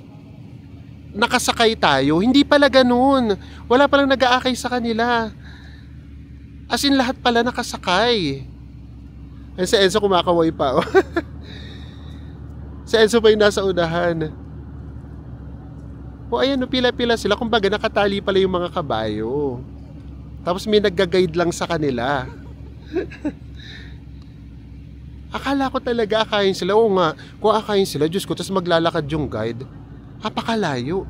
nakasakay tayo. Hindi pala ganun. Wala palang nag-aakay sa kanila. As in, lahat pala nakasakay. Ay, si Enzo kumakaway pa. Si Enzo pa yung nasa unahan. O ayan, pila-pila sila. Kumbaga, nakatali pala yung mga kabayo. Tapos may nagga-guide lang sa kanila. Akala ko talaga akayin sila. Oo nga, kung akayin sila, Diyos ko, tapos maglalakad yung guide. Napakalayo.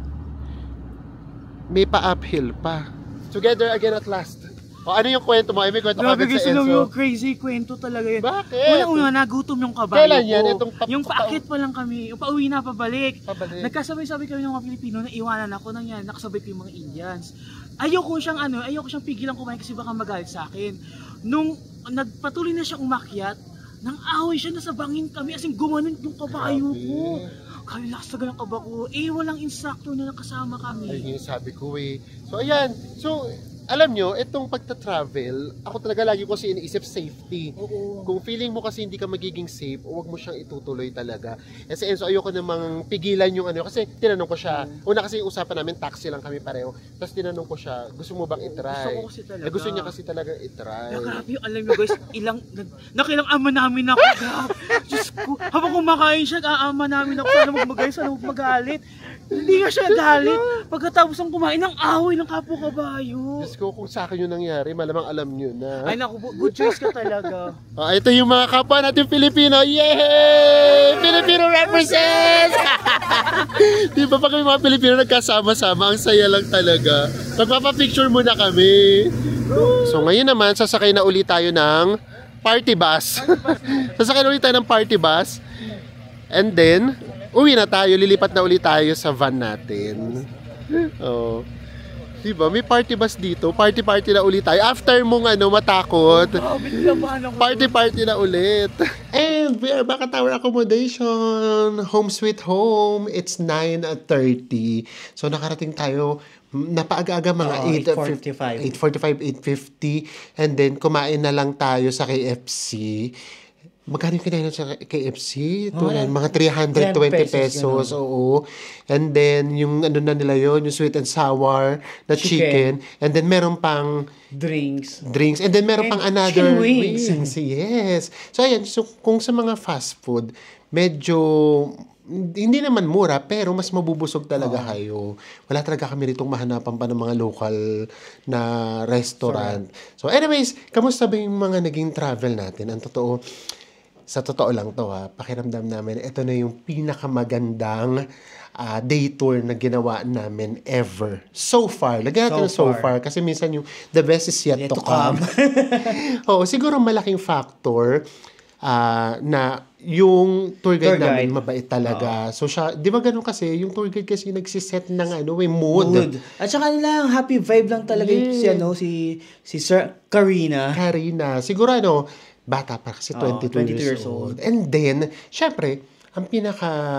May pa-uphill pa. Together again at last. O ano yung kwento mo? Ay, may kwento ka Grabe agad sa guys, Enzo. yung crazy kwento talaga yun. Bakit? Una, nagutom yung kabayo Kailan yan? ko. Itong Yung paakit pa lang kami, yung pauwi na pabalik. Pabalik. Nagkasabay-sabay kami ng mga Pilipino na iwanan ako nang yan, nakasabay ko yung mga Indians. Ayoko siyang pigilan kumain kasi baka magalit sa akin. Nung nagpatuloy na siyang umakyat, nang away siya, nasa bangin kami, as in gumanon yung kabayo ko. Kaya lakas talaga ng kaba ko. Walang instructor na nakasama kami. Ayun yung sabi ko eh. So ayan, so alam nyo, itong pagta-travel, ako talaga lagi ko kasi iniisip safety. Oo. Kung feeling mo kasi hindi ka magiging safe, huwag mo siyang itutuloy talaga. Kasi Enzo, ayoko namang pigilan yung ano, kasi tinanong ko siya. Una kasi yung usapan namin, taxi lang kami pareho. Tapos tinanong ko siya, gusto mo bang itry? Gusto ko kasi talaga. Gusto niya kasi talaga itry. Grabe yung alam nyo guys, nakilang ama namin ako. Grabe. Diyos ko, habang kumakain siya, aama namin ako. Sana magmagalit, sana magalit. Hindi nga siya galit. Pagkatapos ng kumain, ng away ng kapwa kabayo. Diyos ko, kung sa akin yun nangyari, malamang alam nyo na. Ay naku, good choice ka talaga. Ito yung mga kapwa natin Pilipino. Yay! Filipino represents! Di ba pag may mga Pilipino nagkasama-sama, ang saya lang talaga. Magpapapicture muna kami. So ngayon naman, sasakay na ulit tayo ng party bus. Sasakay na ulit tayo ng party bus. And then, uwi na tayo, lilipat na ulit tayo sa van natin. Oh. Diba? May party bus dito. Party na ulit tayo. After mong matakot, party na ulit. And we are back at our accommodation. Home sweet home. It's 9:30. So nakarating tayo napaaga-aga mga 8:45, 8:50. And then kumain na lang tayo sa KFC. Magkano yung kinain sa KFC? Mga 320 pesos. Oo. And then, yung ano na nila yun, yung sweet and sour na chicken. And then, meron pang drinks. And then, meron pang another wings. Yes. So, ayan. So, kung sa mga fast food, medyo hindi naman mura, pero mas mabubusog talaga kayo. Wala talaga kami ritong mahanapan pa ng mga local na restaurant. So, anyways, kamusta ba yung mga naging travel natin? Ang totoo, sa totoo lang to pakiramdam namin, ito na yung pinakamagandang day tour na ginawa namin ever. So far. Lagyan natin so far. Kasi minsan yung the best is yet to come. Oo, siguro malaking factor na yung tour guide namin mabait talaga. So siya, di ba ganun kasi, yung tour guide kasi nagsiset ng mood. At saka lang, happy vibe lang talaga si Sir Karina. Siguro bata pa kasi 22 years old. And then, syempre, ang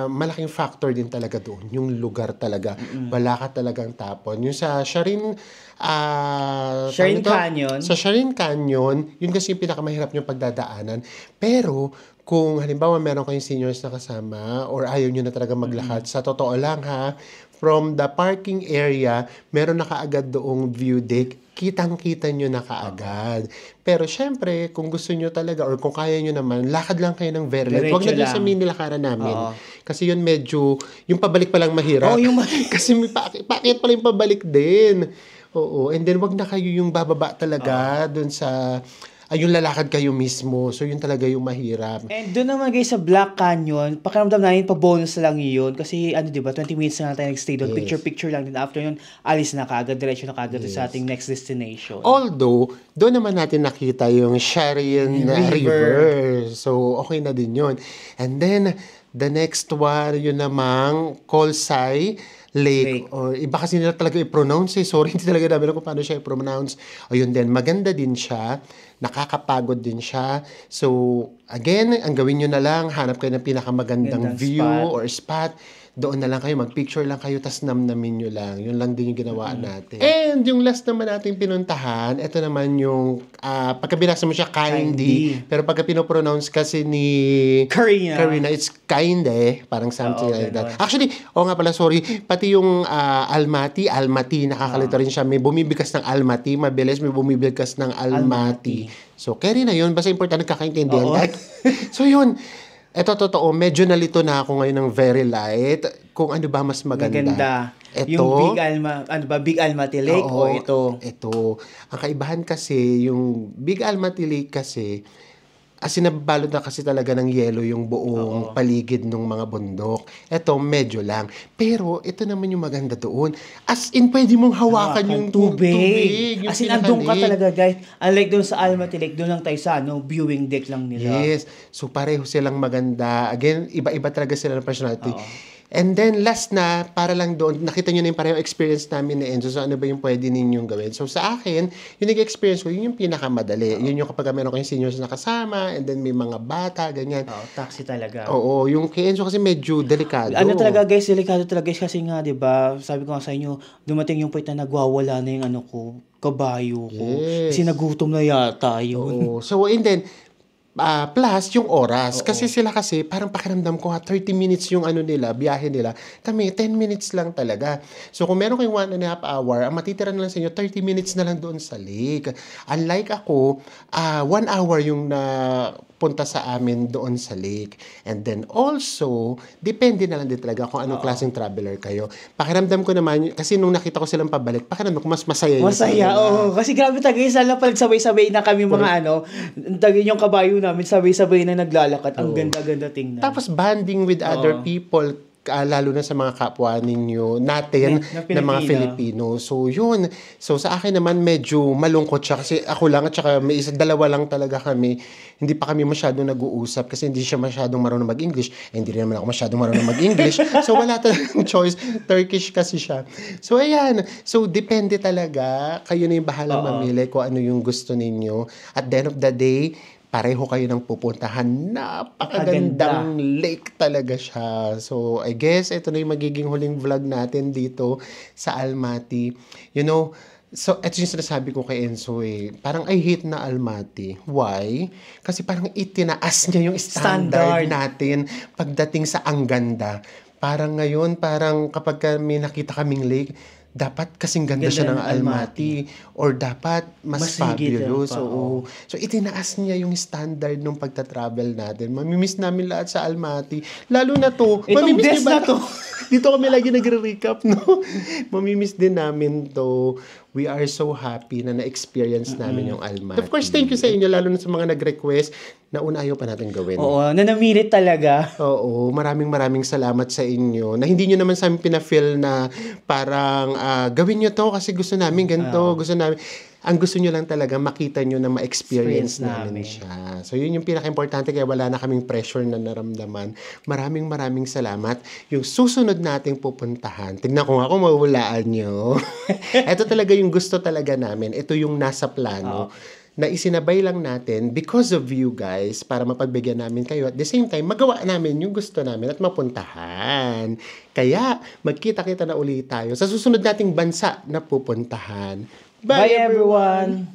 malaking factor din talaga doon, yung lugar talaga. Wala ka talagang tapon. Yung sa Sharin Canyon. Sa Sharin Canyon, yun kasi yung pinakamahirap yung pagdadaanan. Pero, kung halimbawa meron kayong seniors na kasama or ayaw nyo na talaga maglakad, sa totoo lang from the parking area, meron na kaagad doong view deck, kitang-kita nyo na kaagad. Pero syempre, kung gusto nyo talaga or kung kaya nyo naman, lakad lang kayo ng very light. Huwag na dyan sa mini lakaran namin. Kasi yun medyo, yung pabalik pa lang mahirap. Kasi may paakyat pala yung pabalik din. Oo. And then, wag na kayo yung bababa talaga dun sa yung lalakad kayo mismo. So, yun talaga yung mahirap. And doon naman guys sa Black Canyon, pakiramdam namin pa-bonus lang yun. Kasi, 20 minutes na tayo nag-stay doon. Yes. Picture lang din. After yun, alis na kaagad. Diretso na kaagad sa ating next destination. Although, doon naman natin nakita yung Sharin River. So, okay na din yun. And then, The next one, yun namang Kolsay Lake. Or iba kasi nila talaga i-pronounce eh. Sorry, hindi talaga namin kung paano siya i-pronounce. O yun din, maganda din siya. Nakakapagod din siya. So, again, ang gawin nyo na lang, hanap kayo ng pinakamagandang Gandang view spot. or spot. Doon na lang kayo, mag-picture lang kayo, tas namnamin nyo lang. Yun lang din yung ginawa natin. And yung last naman natin pinuntahan, ito naman yung, pagka binasa mo siya, Kindy. Pero pagka pinopronounce kasi ni Karina, it's Kinde. Parang something like that. Actually, nga pala, sorry, pati yung Almaty, nakakalito rin siya. May bumibigkas ng Almaty, mabilis may bumibigkas ng Almaty. So, Karina yun, basta importante kakaintindihan. So, yun. Ito, totoo, medyo nalito na ako ngayon ng very light. Kung ano ba mas maganda. Ito, yung Big Almaty Lake o ito? Ito. Ang kaibahan kasi, yung Big Almaty Lake kasi, nababalot na kasi talaga ng yelo yung buong paligid ng mga bundok. Ito, medyo lang. Pero, ito naman yung maganda doon. As in, pwede mong hawakan yung tubig. As in, andun ka talaga, guys. Unlike doon sa Almaty Lake, doon lang tayo sa viewing deck lang nila. Yes. So, pareho silang maganda. Again, iba-iba talaga sila ng personality. And then, last na, para lang doon, nakita nyo na yung pareho experience namin ni Enzo. So, ano ba yung pwede ninyong gawin? So, sa akin, yung nag-experience ko, yun yung pinakamadali. Yun yung kapag meron kayong seniors na kasama, and then may mga bata, ganyan. Taxi talaga. Oo, yung kay Enzo kasi medyo delikado. Ano talaga, guys, delikado talaga kasi nga, di ba, sabi ko nga sa inyo, dumating yung point na nagwawala na yung kabayo ko. Yes. Kasi nagutom na yata yun. Oo. So, and then, plus yung oras. Kasi sila kasi, parang pakiramdam ko 30 minutes yung biyahe nila. Kami, 10 minutes lang talaga. So, kung meron kayong 1.5 hour, ang matitira na lang sa inyo, 30 minutes na lang doon sa lake. Unlike ako, 1 hour yung punta sa amin doon sa lake. And then also, depende na lang din talaga kung anong klaseng traveler kayo. Pakiramdam ko naman, kasi nung nakita ko silang pabalik, pakiramdam ko mas masaya yun. Masaya, oo. Kasi grabe talaga yung sana pagsabay-sabay na kami mga yung kabayo namin, sabay-sabay na naglalakad. Ang ganda-ganda tingnan. Tapos banding with other people, lalo na sa mga kapwa natin na mga Filipino. So, yun. So, sa akin naman, medyo malungkot siya kasi ako lang at saka may dalawa lang talaga kami. Hindi pa kami masyadong nag-uusap kasi hindi siya masyadong marunong mag-English. Hindi rin naman ako masyadong marunong mag-English. So, wala talagang choice. Turkish kasi siya. So, ayan. So, depende talaga. Kayo na yung bahalang mamili kung ano yung gusto ninyo. At the end of the day, pareho kayo ng pupuntahan. Napakagandang lake talaga siya. So, I guess, ito na yung magiging huling vlog natin dito sa Almaty. So, ito yung sinasabi ko kay Enzo Parang I hate na Almaty. Why? Kasi parang itinaas niya yung standard natin pagdating sa ang ganda. Parang ngayon, kapag may nakita kaming lake, dapat kasing ganda siya ng Almaty or dapat mas fabulous. So, itinaas niya yung standard ng pagta-travel natin. Mamimiss namin lahat sa Almaty. Lalo na to. Itong best na to. Dito kami lagi nagre-recap, no? Mamimiss din namin to. We are so happy na na-experience namin yung Almaty. Of course, thank you sa inyo, lalo na sa mga nag-request na una ayaw pa natin gawin. Oo, nanamilit talaga. Oo, maraming salamat sa inyo na hindi nyo naman sa amin pinafeel na parang gawin nyo to kasi gusto namin ganito, gusto namin. Ang gusto nyo lang talaga makita nyo na ma-experience namin siya. So, yun yung pinaka-importante kaya wala na kaming pressure na naramdaman. Maraming salamat. Yung susunod nating pupuntahan, tignan ko nga kung mahulaan nyo. Ito talaga yung gusto talaga namin. Ito yung nasa plano. Na isinabay lang natin because of you guys para mapagbigyan namin kayo at the same time magawa namin yung gusto namin at mapuntahan. Kaya magkita-kita na ulit tayo sa susunod nating bansa na pupuntahan. Bye everyone!